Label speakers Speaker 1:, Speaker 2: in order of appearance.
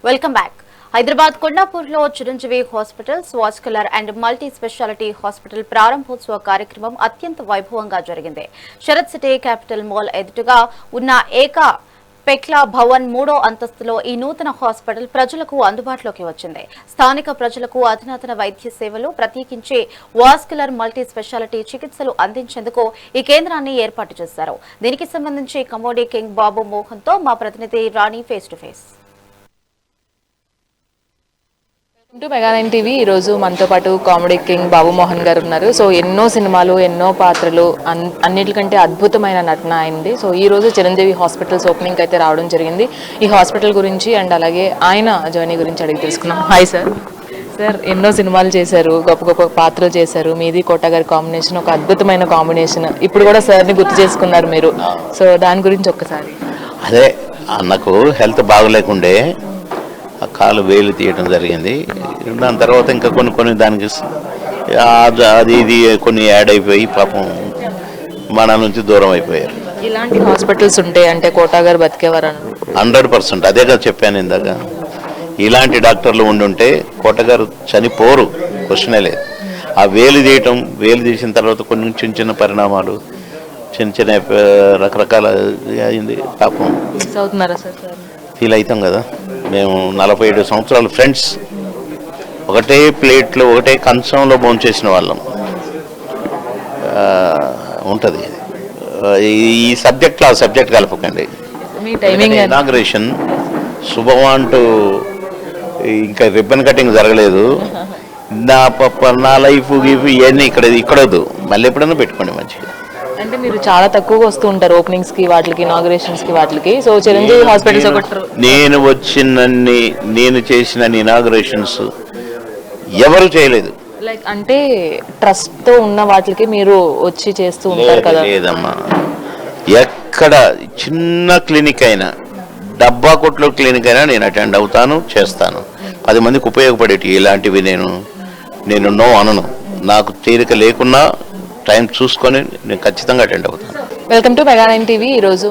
Speaker 1: Welcome back. Hyderabad కొండాపూర్లో Chiranjeevi hospitals vascular and multi speciality hospital ప్రారంభోత్సవ కార్యక్రమం అత్యంత వైభవంగా జరిగింది. శరత్ సిటీ క్యాపిటల్ మాల్ ఎదుటగా ఉన్న ఏకా పెక్లా భవన్ 3వ అంతస్తులో ఈ నూతన హాస్పిటల్ ప్రజలకు అందుబాటులోకి వచ్చింది. స్థానిక ప్రజలకు అధునాతన వైద్య సేవలు, ప్రత్యేకించి వాస్కులర్ మల్టీ స్పెషాలిటీ చికిత్సలు అందించేందుకు ఈ కేంద్రాన్ని ఏర్పాటు చేశారు. దీనికి సంబంధించి కమోడీ కింగ్ బాబు మోహన్ తో మా ప్రతినిధి రాణి ఫేస్ టు ఫేస్.
Speaker 2: మెగా9 టీవీ ఈరోజు మనతో పాటు కామెడీ కింగ్ బాబు మోహన్ గారు ఉన్నారు. సో ఎన్నో సినిమాలు, ఎన్నో పాత్రలు, అన్నిటికంటే అద్భుతమైన నటన అయింది. సో ఈ రోజు చిరంజీవి హాస్పిటల్స్ ఓపెనింగ్ అయితే రావడం జరిగింది. ఈ హాస్పిటల్ గురించి అండ్ అలాగే ఆయన జర్నీ గురించి అడిగి తెలుసుకున్నాం. Hi sir. సార్ ఎన్నో సినిమాలు చేశారు, గొప్ప గొప్ప పాత్రలు చేశారు. మీది కోట గారి కాంబినేషన్ ఒక అద్భుతమైన కాంబినేషన్. ఇప్పుడు కూడా సార్ని గుర్తు చేసుకున్నారు మీరు. సో దాని గురించి ఒక్కసారి.
Speaker 3: అదే నాకు హెల్త్ బాగలేకుండే కాలు వేలు తీయడం జరిగింది. దాని తర్వాత ఇంకా కొన్ని దానికి అది ఇది కొన్ని యాడ్ అయిపోయి పాపం మన నుంచి దూరం అయిపోయారు.
Speaker 2: ఇలాంటి హాస్పిటల్స్ ఉంటే అంటే కోట గారు బతికేవారు
Speaker 3: 100%. అదే కదా చెప్పాను ఇందాక, ఇలాంటి డాక్టర్లు ఉండుంటే కోట గారు చనిపోరు, క్వశ్చనే లేదు. ఆ వేలు తీసిన తర్వాత కొన్ని చిన్న పరిణామాలు, చిన్న రకరకాల అయింది. పాపం
Speaker 2: అవుతున్నారా సార్?
Speaker 3: ఫీల్ అవుతాం కదా. మేము 47 సంవత్సరాలు ఫ్రెండ్స్, ఒకటే ప్లేట్లో ఒకటే కంచంలో భోంచేసిన వాళ్ళం. ఉంటుంది ఈ సబ్జెక్ట్లో ఆ సబ్జెక్ట్ కలపకండి. ఇనాగ్రేషన్ శుభమంటూ ఇంకా రిబ్బన్ కటింగ్ జరగలేదు. నా లైఫ్ ఇవన్నీ ఇక్కడొద్దు, మళ్ళీ ఎప్పుడైనా పెట్టుకోండి మంచిగా.
Speaker 2: అంటే మీరు చాలా తక్కువగా వస్తూ ఉంటారు ఓపెనింగ్స్ కి, వాటికి, ఇనాగ్రేషన్స్ కి, వాటికి. సో చిరంజీవి హాస్పిటల్స్
Speaker 3: నేను చేసిన ఇనాగ్రేషన్స్ ఎవరు చేయలేదు.
Speaker 2: లైక్ అంటే ట్రస్ట్ తో ఉన్న వాటికి మీరు వచ్చి చేస్తూ ఉంటారు కదా?
Speaker 3: లేదమ్మా, ఎక్కడ చిన్న క్లినిక్ అయినా, డబ్బా కొట్లో క్లినిక్ అయినా నేను అటెండ్ అవుతాను, చేస్తాను. 10 మందికి ఉపయోగపడేటి ఇలాంటివి నేను నో అనను. నాకు తీరిక లేకున్నా టైం చూసుకొని నేను ఖచ్చితంగా అటెండ్ అవుతాను.
Speaker 2: వెల్కమ్ టు మెగా9 టీవీ. ఈరోజు